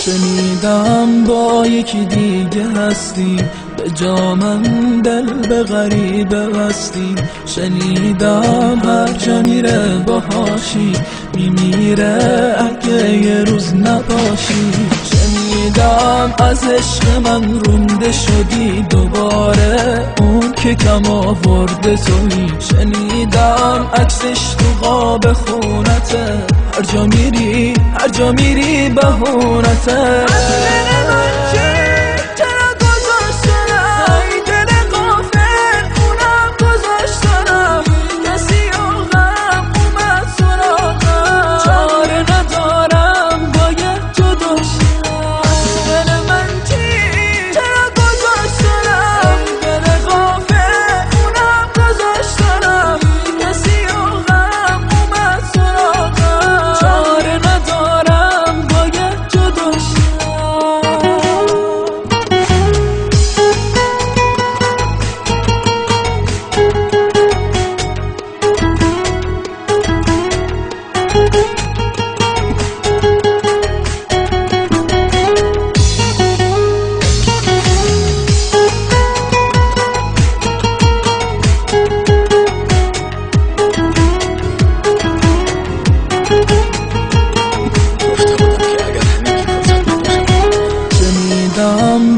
شنیدم با یکی دیگه هستی، به جا من دل به غریبه بستی. شنیدم هر جا میره باهاشی، میمیره اگه یه روز نباشی. شنیدم از عشق من رونده شدی دوباره، اون که کم آورده تویی. شنیدم عکسش تو قاب خونته، هر جا میری هر جا میری بهونته.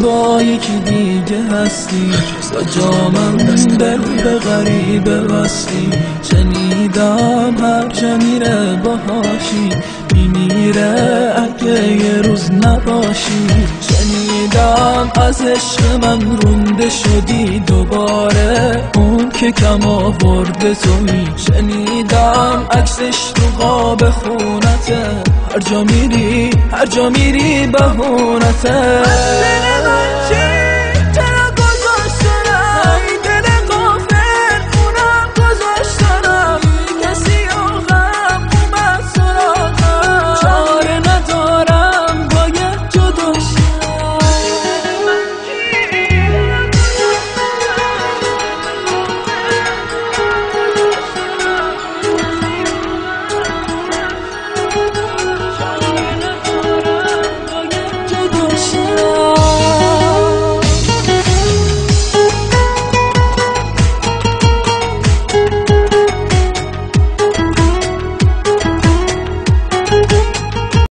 با یکی دیگه هستی، با جا من دل به غریبه بستی. شنیدم هر جا میره باهاشی، میمیره اگه یه روز نباشی. شنیدم از عشق من رونده شدی دوباره، اون که کم آورده تویی. شنیدم عکسش تو قاب خونته، هر جا میری هر جا میری بهونته.